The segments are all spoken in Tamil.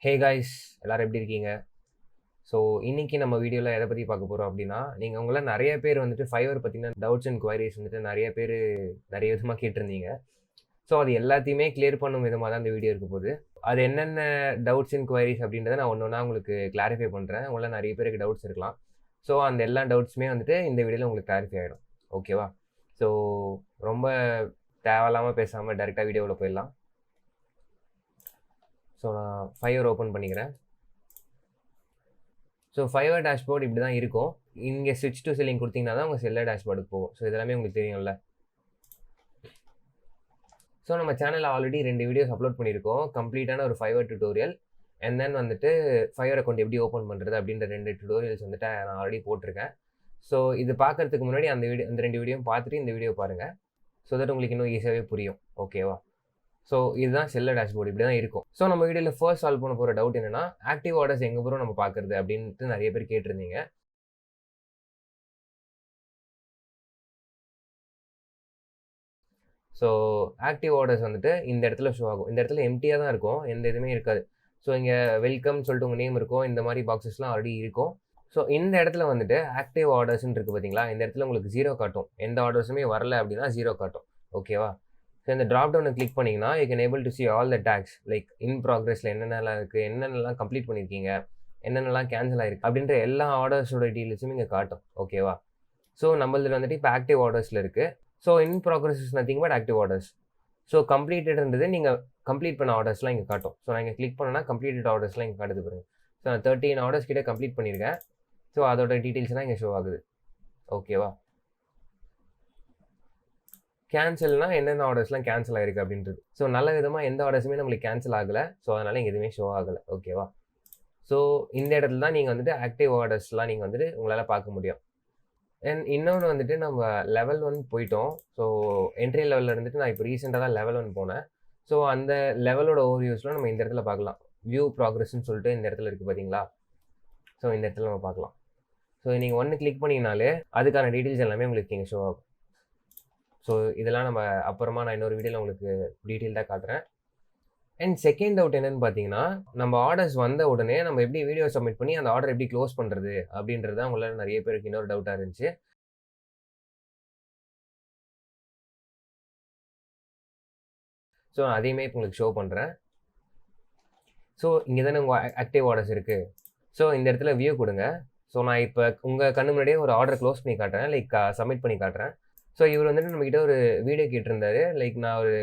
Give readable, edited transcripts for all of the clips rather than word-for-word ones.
ஹே காய்ஸ், எல்லாரும் எப்படி இருக்கீங்க? ஸோ இன்னைக்கு நம்ம வீடியோவில் எதை பற்றி பார்க்க போகிறோம் அப்படின்னா, நீங்கள் உங்கள நிறைய பேர் வந்துட்டு ஃபைவர் பற்றின டவுட்ஸ் அண்ட் குவைரிஸ் வந்துட்டு நிறைய பேர் நிறைய விதமாக கேட்டிருந்தீங்க. ஸோ அது எல்லாத்தையுமே கிளியர் பண்ணும் விதமாக தான் இந்த வீடியோ இருக்க போகுது. அது என்னென்ன டவுட்ஸ் அண்ட் குவைரிஸ் அப்படின்றத நான் ஒன்று ஒன்றா உங்களுக்கு கிளாரிஃபை பண்ணுறேன். உங்கள நிறைய பேருக்கு டவுட்ஸ் இருக்கலாம். ஸோ அந்த எல்லா டவுட்ஸுமே வந்துட்டு இந்த வீடியோவில் உங்களுக்கு கிளாரிஃபை ஆகிடும். ஓகேவா? ஸோ ரொம்ப தேவையில்லாமல் பேசாமல் டேரெக்டாக வீடியோவில் போயிடலாம். ஸோ நான் ஃபைவர் ஓப்பன் பண்ணிக்கிறேன். ஸோ ஃபைவர் டேஷ்போர்ட் இப்படி தான் இருக்கும். இங்கே ஸ்விட்ச் டு செல்லிங் கொடுத்தீங்கன்னா தான் உங்கள் செல்லர் டேஷ்போர்டுக்கு போகும். ஸோ இதெல்லாமே உங்களுக்கு தெரியும்ல. ஸோ நம்ம சேனலில் ஆல்ரெடி 2 வீடியோஸ் அப்லோட் பண்ணியிருக்கோம். கம்ப்ளீட்டான ஒரு ஃபைவர் டியூட்டோரியல் அண்ட் தென் வந்துட்டு ஃபைவர் அக்கௌண்ட் எப்படி ஓப்பன் பண்ணுறது அப்படின்ற 2 டியூட்டோரியல்ஸ் வந்துட்டு நான் ஆல்ரெடி போட்டிருக்கேன். ஸோ இது பார்க்கறதுக்கு முன்னாடி அந்த 2 வீடியோவும் பார்த்துட்டு இந்த வீடியோ பாருங்கள். ஸோ தட் உங்களுக்கு இன்னும் ஈஸியாகவே புரியும். ஓகேவா? ஸோ இதுதான் செல்லர் டேஷ்போர்டு இப்படி தான் இருக்கும். ஸோ நம்ம வீடியோவில் ஃபர்ஸ்ட் சால்வ் பண்ண போகிற டவுட் என்னன்னா, ஆக்டிவ் ஆர்டர்ஸ் எங்கே போகிறோம் நம்ம பார்க்குறது அப்படின்ட்டு நிறைய பேர் கேட்டிருந்தீங்க. ஸோ ஆக்டிவ் ஆர்டர்ஸ் வந்துட்டு இந்த இடத்துல ஷோ ஆகும். இந்த இடத்துல எம்டியாக தான் இருக்கும், எந்த இதுவுமே இருக்காது. ஸோ இங்கே வெல்கம் சொல்லிட்டு உங்கள் நேம் இருக்கும், இந்த மாதிரி பாக்ஸஸ்லாம் ஆல்ரெடி இருக்கும். ஸோ இந்த இடத்துல வந்துட்டு ஆக்டிவ் ஆர்டர்ஸ்ன்னு இருக்குது பார்த்தீங்களா, இந்த இடத்துல உங்களுக்கு 0 காட்டும். எந்த ஆர்டர்ஸுமே வரல அப்படின்னா 0 காட்டும். ஓகேவா? ஸோ இந்த ட்ராப் டவுனை கிளிக் பண்ணிங்கன்னா you can able to see all the tags like in ப்ராக்ரஸில் என்னென்னலாம் இருக்குது, என்னென்னலாம் கம்ப்ளீட் பண்ணியிருக்கீங்க, என்னென்னலாம் கேன்சல் ஆகிருக்கு அப்படின்ற எல்லா ஆர்டர்ஸோட டீட்டெயில்ஸும் இங்கே காட்டும். ஓகேவா? ஸோ நம்மளது வந்துட்டு இப்போ ஆக்டிவ் ஆர்டர்ஸில் இருக்குது. So in progress is nothing but active orders. So கம்ப்ளீட்டட்ன்றது நீங்கள் கம்ப்ளீட் பண்ண ஆர்டர்ஸ்லாம் இங்கே காட்டும். ஸோ நான் இங்கே கிளிக் பண்ணேன்னா கம்ப்ளீட்டட் ஆர்டர்ஸ்லாம் இங்கே காட்டுது பாருங்க. ஸோ நான் 13 ஆர்டர்ஸ் கிட்டே கம்ப்ளீட் பண்ணியிருக்கேன். ஸோ அதோட டீட்டெயில்ஸ்லாம் இங்கே ஷோ ஆகுது. ஓகேவா? கேன்சல்னா என்னென்ன ஆர்டர்ஸ்லாம் கேன்சல் ஆகிருக்கு அப்படின்றது. ஸோ நல்ல விதமாக எந்த ஆர்டர்ஸுமே நம்மளுக்கு கேன்சல் ஆகலை. ஸோ அதனால் இங்கே எதுவுமே ஷோ ஆகலை. ஓகேவா? ஸோ இந்த இடத்துல தான் நீங்கள் வந்துட்டு ஆக்டிவ் ஆர்டர்ஸ்லாம் நீங்கள் வந்துட்டு உங்களால் பார்க்க முடியும். அண்ட் இன்னொன்று வந்துட்டு நம்ம லெவல் 1 போயிட்டோம். ஸோ என்ட்ரி லெவலில் இருந்துட்டு நான் இப்போ ரீசெண்டாக தான் லெவல் 1 போனேன். ஸோ அந்த லெவலோட ஓவர்வியூஸ்லாம் நம்ம இந்த இடத்துல பார்க்கலாம். வியூ ப்ராக்ரஸ்ன்னு சொல்லிட்டு இந்த இடத்துல இருக்குது பார்த்தீங்களா? ஸோ இந்த இடத்துல நம்ம பார்க்கலாம். ஸோ நீங்கள் 1 கிளிக் பண்ணிங்கனாலே அதுக்கான டீட்டெயில்ஸ் எல்லாமே உங்களுக்கு இங்கே ஷோ ஆகும். ஸோ இதெல்லாம் நம்ம அப்புறமா நான் இன்னொரு வீடியோவில் உங்களுக்கு டீட்டெயில்டாக காட்டுறேன். அண்ட் செகண்ட் டவுட் என்னென்னு பார்த்தீங்கன்னா, நம்ம ஆர்டர்ஸ் வந்த உடனே நம்ம எப்படி வீடியோ சப்மிட் பண்ணி அந்த ஆர்டர் எப்படி க்ளோஸ் பண்ணுறது அப்படின்றது தான் உங்களால் நிறைய பேருக்கு இன்னொரு டவுட்டாக இருந்துச்சு. ஸோ நான் அதையுமே இப்போ உங்களுக்கு ஷோ பண்ணுறேன். ஸோ இங்கே தானே உங்கள் ஆக்டிவ் ஆர்டர்ஸ் இருக்குது. ஸோ இந்த இடத்துல வியூ கொடுங்க. ஸோ நான் இப்போ உங்கள் கண்ணு முன்னாடியே ஒரு ஆர்டர் க்ளோஸ் பண்ணி காட்டுறேன், லைக் சப்மிட் பண்ணி காட்டுறேன். ஸோ இவர் வந்துட்டு நம்மக்கிட்ட ஒரு வீடியோ கேட்டிருந்தாரு, லைக் நான் ஒரு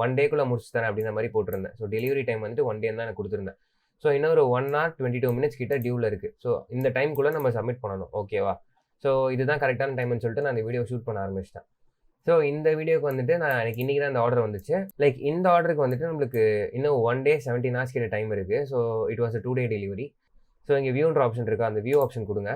1 டேக்குள்ளே முடிச்சு தரேன் அப்படின்ற மாதிரி போட்டிருந்தேன். ஸோ டெலிவரி டைம் வந்துட்டு 1 டே தான் எனக்கு கொடுத்துருந்தேன். ஸோ இன்னும் ஒரு 1 hour 22 minutes கிட்ட டியூவில் இருக்குது. ஸோ இந்த டைம்குள்ளே நம்ம சப்மிட் பண்ணணும். ஓகேவா? ஸோ இதுதான் கரெக்டான டைம்னு சொல்லிட்டு நான் இந்த வீடியோ ஷூட் பண்ண ஆரம்பிச்சிட்டேன். ஸோ இந்த வீடியோக்கு வந்துட்டு நான் எனக்கு இன்றைக்கி தான் இந்த ஆர்டர் வந்துச்சு. லைக் இந்த ஆர்டருக்கு வந்துட்டு நம்மளுக்கு இன்னும் 1 day 17 hours கிட்ட டைம் இருக்குது. So it was a 2 day delivery. So இங்கே வியூன்ற ஆப்ஷன் இருக்கா, அந்த வியூ ஆப்ஷன் கொடுங்க.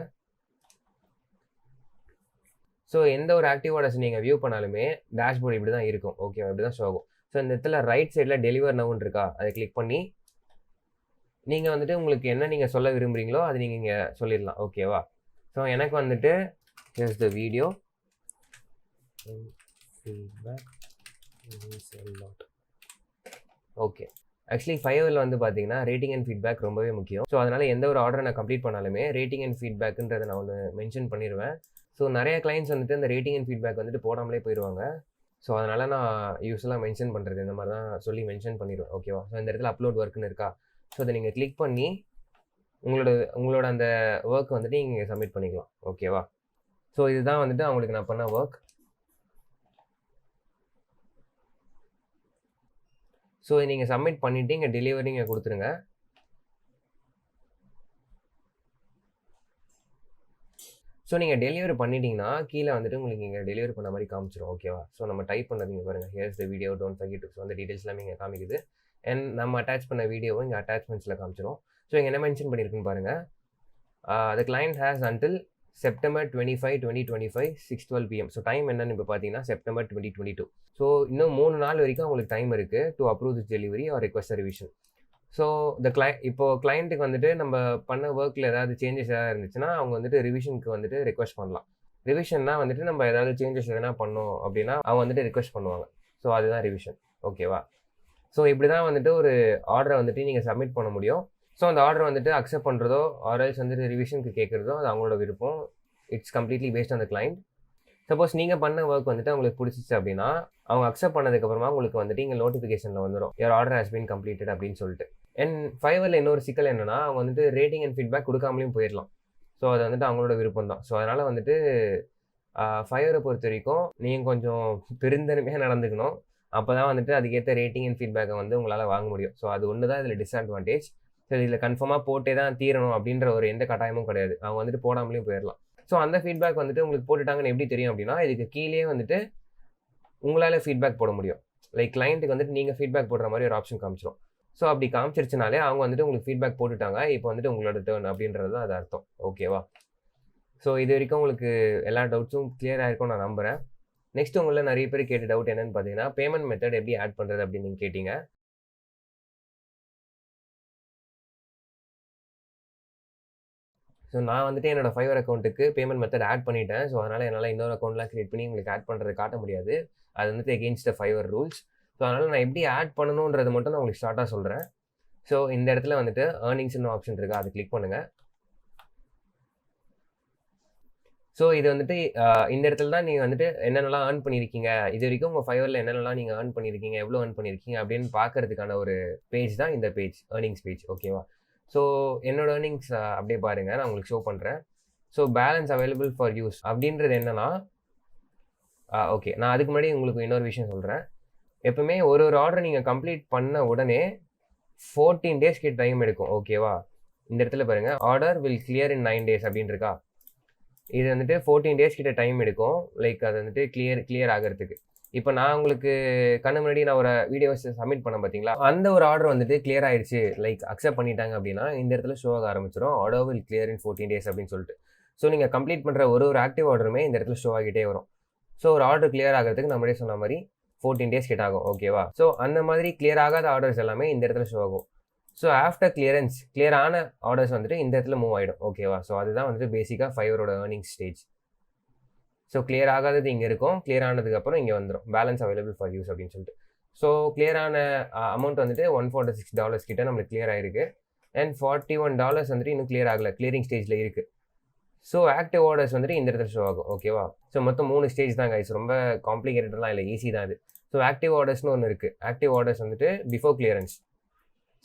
ஸோ எந்த ஒரு ஆக்டிவ் ஆர்டர்ஸ் நீங்கள் வியூ பண்ணாலுமே டேஷ்போர்ட் இப்படி தான் இருக்கும். ஓகேவா? இப்படி தான் ஷோ ஆகும். ஸோ இந்த இடத்துல ரைட் சைடில் டெலிவர் நவுன்னு இருக்கா, அதை கிளிக் பண்ணி நீங்கள் வந்துட்டு உங்களுக்கு என்ன நீங்கள் சொல்ல விரும்புகிறீங்களோ அது நீங்கள் இங்கே சொல்லிடலாம். ஓகேவா? ஸோ எனக்கு வந்துட்டு here's the video okay. Actually ஃபைவரில் வந்து பார்த்தீங்கன்னா ரேட்டிங் அண்ட் ஃபீட்பேக் ரொம்பவே முக்கியம். ஸோ அதனால் எந்த ஒரு ஆர்டரை நான் கம்ப்ளீட் பண்ணாலுமே ரேட்டிங் அண்ட் ஃபீட்பேக்குன்றதை நான் ஒன்று மென்ஷன் பண்ணிடுவேன். ஸோ நிறைய கிளைண்ட்ஸ் வந்துட்டு இந்த ரேட்டிங் அண்ட் ஃபீட்பேக் வந்துட்டு போடாமலே போயிடுவாங்க. ஸோ அதனால் நான் யூஸ்வலாக மென்ஷன் பண்ணுறது இந்த மாதிரி தான் சொல்லி மென்ஷன் பண்ணிடுவேன். ஓகேவா? ஸோ இந்த இடத்துல அப்லோட் ஒர்க்குன்னு இருக்கா, ஸோ அதை நீங்கள் கிளிக் பண்ணி உங்களோட அந்த ஒர்க் வந்துட்டு நீங்கள் சப்மிட் பண்ணிக்கலாம். ஓகேவா? ஸோ இதுதான் வந்துட்டு அவங்களுக்கு நான் பண்ண ஒர்க். ஸோ நீங்கள் சப்மிட் பண்ணிவிட்டு இங்கே டெலிவரி இங்கே கொடுத்துருங்க. ஸோ நீங்கள் டெலிவரி பண்ணிட்டீங்கன்னா கீழே வந்துட்டு உங்களுக்கு இங்கே டெலிவரி பண்ண மாதிரி காமிச்சிடும். ஓகேவா? ஸோ நம்ம டைப் பண்ணது இங்கே பாருங்கள், here's the video don't forget to. So அந்த டீட்டெயில்ஸ் எல்லாமே இங்கே காமிக்குது. அண்ட் நம்ம அட்டாச் பண்ண வீடியோவும் இங்கே அட்டாச்மெண்ட்ஸில் காமிச்சிடும். ஸோ இங்கே என்ன மென்ஷன் பண்ணியிருக்குன்னு பாருங்கள், the client has until September 25, 2025 6:12 PM. So time என்னன்னு இப்போ பார்த்தீங்கன்னா September 2022. ஸோ இன்னும் 3 நாள் வரைக்கும் அவங்களுக்கு டைம் இருக்குது to approve this delivery or request revision. So இப்போது கிளைண்ட்டுக்கு வந்துட்டு நம்ம பண்ண ஒர்க்கில் ஏதாவது சேஞ்சஸ் ஏதாவது இருந்துச்சுன்னா அவங்க வந்துட்டு ரிவிஷனுக்கு வந்துட்டு ரிக்வஸ்ட் பண்ணலாம். ரிவிஷன்னா வந்துட்டு நம்ம ஏதாவது சேஞ்சஸ் எதனா பண்ணோம் அப்படின்னா அவங்க வந்துட்டு ரிக்வஸ்ட் பண்ணுவாங்க. ஸோ அதுதான் ரிவிஷன். ஓகேவா? ஸோ இப்படி தான் வந்துட்டு ஒரு ஆர்டரை வந்துட்டு நீங்கள் சப்மிட் பண்ண முடியும். ஸோ அந்த ஆர்டர் வந்துட்டு அக்செப்ட் பண்ணுறதோ ஆர்எல்ஸ் வந்துட்டு ரிவிஷனுக்கு கேட்குறதோ அது அவங்களோட விருப்பம். It's completely based on the client. Suppose நீங்கள் பண்ண ஒர்க் வந்துட்டு அவங்களுக்கு பிடிச்சிச்சு அப்படின்னா அவங்க அக்செப்ட் பண்ணதுக்கப்புறமா உங்களுக்கு வந்துட்டு இங்கே நோட்டிஃபிகேஷனில் வந்துடும் your order has been completed அப்படின்னு சொல்லிட்டு. அண்ட் ஃபைவரில் இன்னொரு சிக்கல் என்னன்னா அவங்க வந்துட்டு ரேட்டிங் அண்ட் ஃபீட்பேக் கொடுக்காமலையும் போயிடலாம். ஸோ அது வந்துட்டு அவங்களோட விருப்பம் தான். ஸோ அதனால் வந்துட்டு ஃபைவரை பொறுத்த வரைக்கும் நீங்கள் கொஞ்சம் பெருந்தன்மையாக நடந்துக்கணும். அப்போ தான் வந்துட்டு அதுக்கேற்ற ரேட்டிங் அண்ட் ஃபீட்பேக்கை வந்து உங்களால் வாங்க முடியும். ஸோ அது ஒன்று தான் இதில் டிஸ்அட்வான்டேஜ். ஸோ இதில் கன்ஃபார்மாக போட்டே தான் தீரணும் அப்படின்ற ஒரு எந்த கட்டாயமும் கிடையாது. அவங்க வந்துட்டு போடாமலேயும் போயிடலாம். ஸோ அந்த ஃபீட்பேக் வந்துட்டு உங்களுக்கு போட்டுட்டாங்கன்னு எப்படி தெரியும் அப்படின்னா இதுக்கு கீழே வந்துட்டு உங்களால் ஃபீட்பேக் போட முடியும். லைக் கிளைண்ட்டுக்கு வந்துட்டு நீங்கள் ஃபீட்பேக் போடுற மாதிரி ஒரு ஆப்ஷன் காமிச்சிடும். ஸோ அப்படி காமிச்சிருச்சுனாலே அவங்க வந்துட்டு உங்களுக்கு ஃபீட்பேக் போட்டுட்டாங்க, இப்போ வந்துட்டு உங்களோட டர்ன் அப்படின்றது தான் அது அர்த்தம். ஓகேவா? ஸோ இது வரைக்கும் உங்களுக்கு எல்லா டவுட்ஸும் கிளியர் ஆகிருக்கும் நான் நம்புகிறேன். நெக்ஸ்ட் உங்களை நிறைய பேர் கேட்ட டவுட் என்னன்னு பார்த்தீங்கன்னா பேமெண்ட் மெத்தட் எப்படி ஆட் பண்ணுறது அப்படின்னு நீங்கள் கேட்டீங்க. ஸோ நான் வந்துட்டு என்னோட ஃபைவர் அக்கௌண்ட்டுக்கு பேமெண்ட் மெத்தட் ஆட் பண்ணிட்டேன். ஸோ அதனால் என்னால் இன்னொரு அக்கௌண்ட்லாம் கிரியேட் பண்ணி உங்களுக்கு ஆட் பண்ணுறது காட்ட முடியாது. அது வந்துட்டு எகெயின்ஸ்ட் த ஃபைவர் ரூல்ஸ். ஸோ அதனால் நான் எப்படி ஆட் பண்ணணுன்றது மட்டும் நான் உங்களுக்கு ஷார்ட்டாக சொல்கிறேன். ஸோ இந்த இடத்துல வந்துட்டு ஏர்னிங்ஸ்னு ஆப்ஷன் இருக்குது, அதை கிளிக் பண்ணுங்கள். ஸோ இது வந்துட்டு இந்த இடத்துல தான் நீங்கள் வந்துட்டு என்னென்னலாம் ஏர்ன் பண்ணியிருக்கீங்க, இது வரைக்கும் உங்கள் ஃபைவரில் என்னென்னலாம் நீங்கள் ஏர்ன் பண்ணியிருக்கீங்க, எவ்வளோ ஏர்ன் பண்ணியிருக்கீங்க அப்படின்னு பார்க்கறதுக்கான ஒரு பேஜ் தான் இந்த பேஜ், ஏர்னிங்ஸ் பேஜ். ஓகேவா? ஸோ என்னோட ஏர்னிங்ஸ் அப்படியே பாருங்கள், நான் உங்களுக்கு ஷோ பண்ணுறேன். So balance available for use அப்படின்றது என்னன்னா ஓகே, நான் அதுக்கு முன்னாடி உங்களுக்கு இன்னொரு விஷயம் சொல்கிறேன். எப்பவுமே ஒரு ஆர்டர் நீங்கள் கம்ப்ளீட் பண்ண உடனே 14 டேஸ்க்கு டைம் எடுக்கும். ஓகேவா? இந்த இடத்துல பாருங்கள், order will clear in 9 days அப்படின்னு இருக்கா. இது வந்துட்டு 14 டேஸ் கிட்ட டைம் எடுக்கும். லைக் அது வந்துட்டு கிளியர் ஆகிறதுக்கு. இப்போ நான் உங்களுக்கு கண்ணு முன்னாடி நான் ஒரு வீடியோஸ் சப்மிட் பண்ண பார்த்தீங்களா, அந்த ஒரு ஆர்டர் வந்துட்டு கிளியர் ஆயிடுச்சு, லைக் அக்செப்ட் பண்ணிட்டாங்க அப்படின்னா இந்த இடத்துல ஷோ ஆக ஆரம்பிச்சிடும், order will clear in 14 days அப்படின்னு சொல்லிட்டு. ஸோ நீங்கள் கம்ப்ளீட் பண்ணுற ஒரு ஆக்டிவ் ஆர்டருமே இந்த இடத்துல ஷோ ஆகிட்டே வரும். ஸோ ஒரு ஆர்டர் கிளியர் ஆகிறதுக்கு நம்மளே சொன்ன மாதிரி 14 டேஸ் கிட்ட ஆகும். ஓகேவா? ஸோ அந்த மாதிரி கிளியர் ஆகாத ஆர்டர்ஸ் எல்லாமே இந்த இடத்துல ஷோ ஆகும். ஸோ ஆஃப்டர் கிளியர் ஆன ஆர்டர்ஸ் வந்துட்டு இந்த இடத்துல மூவ் ஆகிடும். ஓகேவா? ஸோ அதுதான் வந்துட்டு பேசிக்காக ஃபைவரோட ஏர்னிங் ஸ்டேஜ். ஸோ கிளியர் ஆகாதது இங்கே இருக்கும், கிளியர் ஆனதுக்கப்புறம் இங்கே வந்துடும் பேலன்ஸ் அவைலபிள் ஃபார் யூஸ் அப்படின்னு சொல்லிட்டு. ஸோ கிளியரான அமௌண்ட் வந்துட்டு $146 கிட்ட நம்மளுக்கு கிளியர் ஆகிருக்கு. அண்ட் $41 வந்துட்டு இன்னும் கிளியர் ஆகலை, கிளியரிங் ஸ்டேஜில் இருக்குது. ஸோ ஆக்டிவ் ஆர்டர்ஸ் வந்துட்டு இந்த இடத்துல ஷோ ஆகும். ஓகேவா? ஸோ மொத்தம் 3 ஸ்டேஜ் தான் கைஸ், ரொம்ப காம்ப்ளிகேட்டட்லாம் இல்லை, ஈஸி தான் இது. ஸோ ஆக்டிவ் ஆர்டர்ஸ்னு ஒன்று இருக்குது. ஆக்டிவ் ஆர்டர்ஸ் வந்துட்டு பிஃபோர் கிளியரன்ஸ்.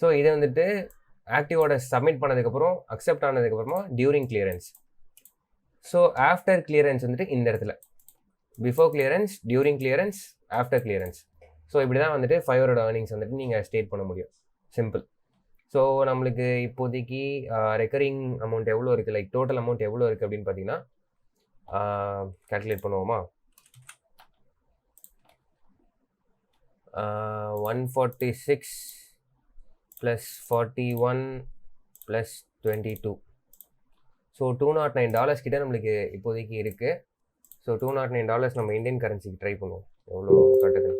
ஸோ இது வந்துட்டு ஆக்டிவ் ஆர்டர்ஸ் சப்மிட் பண்ணதுக்கப்புறம் அக்செப்ட் ஆனதுக்கப்புறமா during clearance. So after clearance வந்துட்டு இந்த இடத்துல before clearance, during clearance, after clearance. So இப்படி தான் வந்துட்டு ஃபைவரோட ஏர்னிங்ஸ் வந்துட்டு நீங்கள் ஸ்டேட் பண்ண முடியும். சிம்பிள். ஸோ நம்மளுக்கு இப்போதைக்கு ரெக்கரிங் அமௌண்ட் எவ்வளோ இருக்குது, லைக் டோட்டல் அமௌண்ட் எவ்வளோ இருக்குது அப்படின்னு பார்த்தீங்கன்னா கால்குலேட் பண்ணுவோமா. 146 + 41 + 22. ஸோ $209 கிட்ட நம்மளுக்கு இப்போதைக்கு இருக்குது. ஸோ $209 நம்ம இந்தியன் கரன்சிக்கு ட்ரை பண்ணுவோம் எவ்வளோ கட்டுது.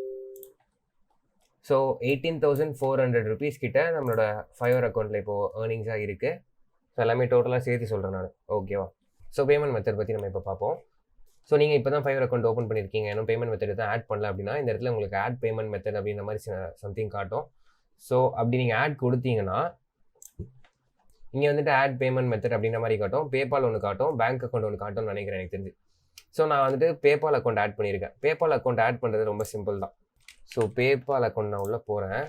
ஸோ 18,400 rupees கிட்ட நம்மளோட ஃபைவர் அக்கௌண்ட்டில் இப்போது ஏர்னிங்ஸாக இருக்குது. ஸோ எல்லாமே டோட்டலாக சேர்த்து சொல்கிறேன் நான். ஓகேவா? ஸோ பேமெண்ட் மெத்தட் பற்றி நம்ம இப்போ பார்ப்போம். ஸோ நீங்கள் இப்போ தான் ஃபைவர் அக்கௌண்ட் ஓப்பன் பண்ணியிருக்கீங்க, இன்னும் பேமெண்ட் மெத்தட் தான் ஆட் பண்ணல அப்படின்னா இந்த இடத்துல உங்களுக்கு ஆட் பேமெண்ட் மெத்தட் அப்படின்ற மாதிரி சம்திங் காட்டும். ஸோ அப்படி நீங்கள் ஆட் கொடுத்தீங்கன்னா இங்கே வந்துட்டு ஆட் பேமெண்ட் மெத்தட் அப்படின்ற மாதிரி காட்டும். பேபால் ஒன்று காட்டும், பேங்க் அக்கௌண்ட் ஒன்று காட்டும்னு நினைக்கிறேன் எனக்கு தெரிஞ்சு. ஸோ நான் வந்துட்டு பேபால் அக்கௌண்ட் ஆட் பண்ணியிருக்கேன். பேபால் அக்கௌண்ட் ஆட் பண்ணுறது ரொம்ப சிம்பிள் தான். ஸோ பேபால் அக்கௌண்ட் நான் உள்ளே போகிறேன்.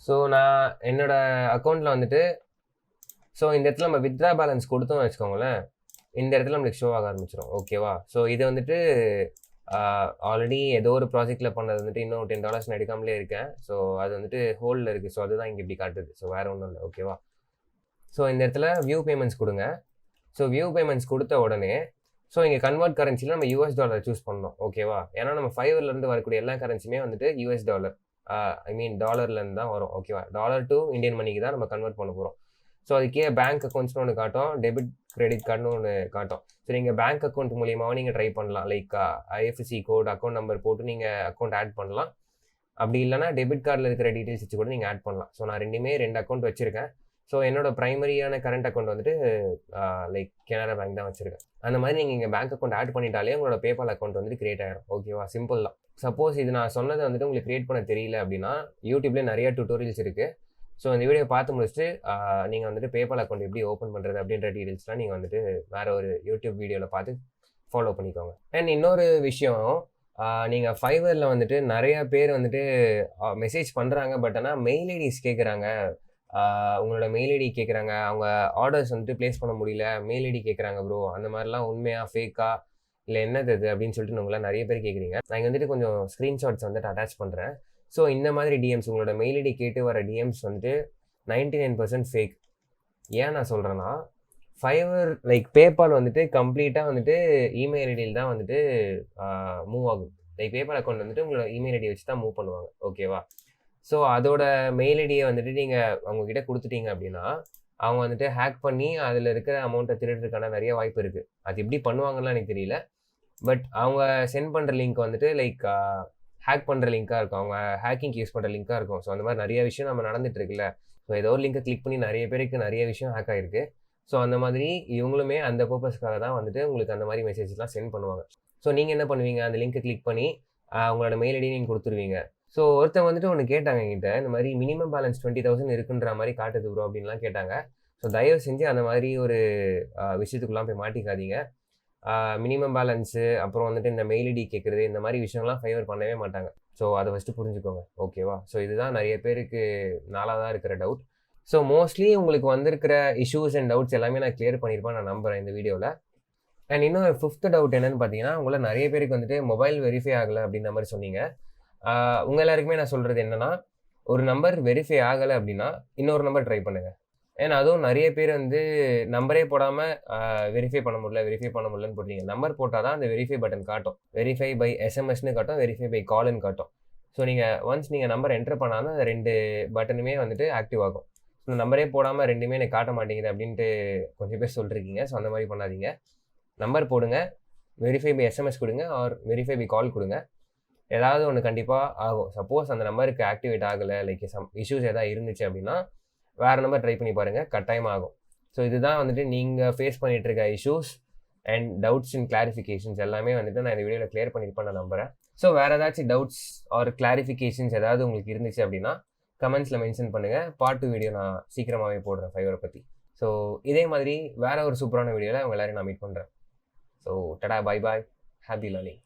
ஸோ நான் என்னோட அக்கௌண்ட்டில் வந்துட்டு ஸோ இந்த இடத்துல நம்ம வித்ரா பேலன்ஸ் கொடுத்தோம்னு வச்சுக்கோங்களேன், இந்த இடத்துல நம்மளுக்கு ஷோ ஆக ஆரம்பிச்சிடும். ஓகேவா? ஸோ இது வந்துட்டு ஆல்ரெடி ஏதோ ஒரு ப்ராஜெக்டில் பண்ணது வந்துட்டு இன்னும் $10 நான் எடுக்காமலே இருக்கேன். ஸோ அது வந்துட்டு ஹோல்டில் இருக்குது. ஸோ அதுதான் இங்கே இப்படி காட்டுது. ஸோ வேறு ஒன்றும் இல்லை. ஓகேவா? ஸோ இந்த இடத்துல வியூ பேமெண்ட்ஸ் கொடுங்க. ஸோ வியூ பேமெண்ட்ஸ் கொடுத்த உடனே ஸோ இங்கே கன்வெர்ட் கரன்சியில் நம்ம $US சூஸ் பண்ணோம். ஓகேவா? ஏன்னா நம்ம ஃபைவர்லேருந்து வரக்கூடிய எல்லா கரன்சியுமே வந்துட்டு $US, ஐ மீன் டாலர்லேருந்து தான் வரும். ஓகேவா? டாலர் டு இந்தியன் மணிக்கு தான் நம்ம கன்வெர்ட் பண்ண போகிறோம். ஸோ அதுக்கே பேங்க் அக்கௌண்ட்ஸ்னு ஒன்று காட்டும், டெபிட் கிரெடிட் கார்டுன்னு ஒன்று காட்டும். ஸோ நீங்கள் பேங்க் அக்கௌண்ட் மூலியமாகவும் நீங்கள் ட்ரை பண்ணலாம். Like IFSC code, account number போட்டு நீங்கள் அக்கௌண்ட் ஆட் பண்ணலாம். அப்படி இல்லைனா டெபிட் கார்டில் இருக்கிற டீட்டெயில்ஸ் வச்சு கூட நீங்கள் ஆட் பண்ணலாம். ஸோ நான் ரெண்டு அக்கௌண்ட் வச்சுருக்கேன். ஸோ என்னோட ப்ரைமரியான கரண்ட் அக்கௌண்ட் வந்துட்டு லைக் கனரா பேங்க் தான் வச்சிருக்கேன். அந்த மாதிரி நீங்கள் இங்கே பேங்க் அக்கௌண்ட் ஆட் பண்ணிட்டாலே உங்களோட பேபால் அக்கௌண்ட் வந்துட்டு கிரியேட் ஆகிடும். ஓகேவா, சிம்பிள் தான். சப்போஸ் இது நான் சொன்னது வந்துட்டு உங்களுக்கு கிரியேட் பண்ண தெரியல அப்படின்னா யூடியூப்லேயே நிறைய டியூட்டோரியல்ஸ் இருக்குது. ஸோ இந்த வீடியோ பார்த்து முடிச்சுட்டு நீங்கள் வந்துட்டு பேபால் அக்கௌண்ட் எப்படி ஓப்பன் பண்ணுறது அப்படின்ற டீடைல்ஸ்லாம் நீங்கள் வந்துட்டு வேறு ஒரு யூடியூப் வீடியோவில் பார்த்து ஃபாலோ பண்ணிக்கோங்க. அண்ட் இன்னொரு விஷயம், நீங்கள் ஃபைவரில் வந்துட்டு நிறைய பேர் வந்துட்டு மெசேஜ் பண்ணுறாங்க. பட் ஆனால் மெயில் ஐடிஸ் கேட்குறாங்க, உங்களோட மெயில் ஐடி கேட்குறாங்க, அவங்க ஆர்டர்ஸ் வந்துட்டு ப்ளேஸ் பண்ண முடியல, மெயில் ஐடி கேட்குறாங்க ப்ரோ. அந்த மாதிரிலாம் உண்மையாக ஃபேக்கா இல்லை என்னது அது அப்படின்னு சொல்லிட்டு உங்களாம் நிறைய பேர் கேட்குறீங்க. நான் இங்கே வந்துட்டு கொஞ்சம் ஸ்க்ரீன்ஷாட்ஸ் வந்துட்டு அட்டாச் பண்ணுறேன். ஸோ இந்த மாதிரி டிஎம்ஸ், உங்களோட மெயில் ஐடி கேட்டு வர டிஎம்ஸ் வந்துட்டு 99% ஃபேக். ஏன் நான் சொல்கிறேன்னா, ஃபைவர் லைக் பேபால் வந்துட்டு கம்ப்ளீட்டாக வந்துட்டு இமெயில் ஐடியில் தான் வந்துட்டு மூவ் ஆகும். லைக் பேபால் அக்கௌண்ட் வந்துட்டு உங்களோட இமெயில் ஐடி வச்சு தான் மூவ் பண்ணுவாங்க. ஓகேவா, ஸோ அதோட மெயில் ஐடியை வந்துட்டு நீங்கள் அவங்கக்கிட்ட கொடுத்துட்டீங்க அப்படின்னா அவங்க வந்துட்டு ஹேக் பண்ணி அதில் இருக்கிற அமௌண்ட்டை திருடுறதுக்கான நிறைய வாய்ப்பு இருக்குது. அது எப்படி பண்ணுவாங்கலாம் எனக்கு தெரியல. பட் அவங்க சென்ட் பண்ணுற லிங்க் வந்துட்டு லைக் ஹேக் பண்ணுற லிங்காக இருக்கும், அவங்க ஹேக்கிங் யூஸ் பண்ணுற லிங்காக இருக்கும். ஸோ அந்த மாதிரி நிறைய விஷயம் நம்ம நடந்துட்டு இருக்குல்ல. ஸோ ஏதோ ஒரு லிங்கை கிளிக் பண்ணி நிறைய பேருக்கு நிறைய விஷயம் ஹேக் ஆகிருக்கு. ஸோ அந்த மாதிரி இவங்களுமே அந்த பர்பஸ்க்காக தான் வந்துட்டு உங்களுக்கு அந்த மாதிரி மெசேஜ்லாம் சென்ட் பண்ணுவாங்க. ஸோ நீங்கள் என்ன பண்ணுவீங்க, அந்த லிங்க்கை கிளிக் பண்ணி உங்களோட மெயில் ஐடி நீங்கள் கொடுத்துருவீங்க. ஸோ ஒருத்தர் வந்துட்டு ஒன்று கேட்டாங்க என்கிட்ட, இந்த மாதிரி மினிமம் பேலன்ஸ் 20,000 இருக்குன்ற மாதிரி காட்டுது ப்ரோ அப்படின்லாம் கேட்டாங்க. ஸோ தயவு செஞ்சு அந்த மாதிரி ஒரு விஷயத்துக்குலாம் போய் மாட்டிக்காதீங்க. மினிமம் பேலன்ஸு அப்புறம் வந்துட்டு இந்த மெயில் ஐடி கேட்குறது இந்த மாதிரி விஷயம்லாம் ஃபைவர் பண்ணவே மாட்டாங்க. ஸோ அதை ஃபஸ்ட்டு புரிஞ்சுக்கோங்க. ஓகேவா, ஸோ இதுதான் நிறைய பேருக்கு நாளாக தான் இருக்கிற டவுட். ஸோ மோஸ்ட்லி உங்களுக்கு வந்திருக்கிற இஷ்யூஸ் அண்ட் டவுட்ஸ் எல்லாமே நான் கிளியர் பண்ணியிருப்பேன் நான் நம்புகிறேன் இந்த வீடியோவில். அண்ட் இன்னும் 5th டவுட் என்னென்னு பார்த்தீங்கன்னா, உங்களை நிறைய பேருக்கு வந்துட்டு மொபைல் வெரிஃபை ஆகலை அப்படின்ற மாதிரி சொன்னீங்க. உங்கள் எல்லாருக்குமே நான் சொல்கிறது என்னென்னா, ஒரு நம்பர் வெரிஃபை ஆகலை அப்படின்னா இன்னொரு நம்பர் ட்ரை பண்ணுங்கள். ஏன்னா அதுவும் நிறைய பேர் வந்து நம்பரே போடாமல் வெரிஃபை பண்ண முடியலன்னு போட்டீங்க. நம்பர் போட்டால் தான் அந்த வெரிஃபை பட்டன் காட்டும். வெரிஃபை பை எஸ்எம்எஸ்னு காட்டும், வெரிஃபை பை கால்னு காட்டும். ஸோ நீங்கள் ஒன்ஸ் நீங்கள் நம்பர் என்டர் பண்ணாமல் அந்த 2 பட்டனுமே வந்துட்டு ஆக்டிவ் ஆகும். ஸோ நம்பரே போடாமல் 2மே எனக்கு காட்ட மாட்டேங்குது அப்படின்ட்டு கொஞ்சம் பேர் சொல்லிருக்கீங்க. ஸோ அந்த மாதிரி பண்ணாதீங்க. நம்பர் போடுங்க, வெரிஃபை பை எஸ்எம்எஸ் கொடுங்க ஆர் வெரிஃபை பை கால் கொடுங்க. ஏதாவது ஒன்று கண்டிப்பாக ஆகும். சப்போஸ் அந்த நம்பருக்கு ஆக்டிவேட் ஆகலை, லைக் சம் இஷ்யூஸ் எதாவது இருந்துச்சு அப்படின்னா வேறு நம்பர் ட்ரை பண்ணி பாருங்கள், கட்டாயமாக ஆகும். ஸோ இதுதான் வந்துட்டு நீங்கள் ஃபேஸ் பண்ணிகிட்டு இருக்க issues and doubts and clarifications எல்லாமே வந்துட்டு நான் இந்த வீடியோவில் கிளியர் பண்ணியிருப்பேன் நான் நம்புகிறேன். ஸோ வேறு ஏதாச்சும் டவுட்ஸ் ஆர் கிளாரிஃபிகேஷன்ஸ் ஏதாவது உங்களுக்கு இருந்துச்சு அப்படின்னா கமெண்ட்ஸில் மென்ஷன் பண்ணுங்கள். பார்ட் 2 வீடியோ நான் சீக்கிரமாகவே போடுறேன் ஃபைவரை பற்றி. ஸோ இதே மாதிரி வேறு ஒரு சூப்பரான வீடியோவில் அவங்க எல்லோரும் நான் மீட் பண்ணுறேன். ஸோ டடா, பை பாய், ஹாப்பி லேர்னிங்.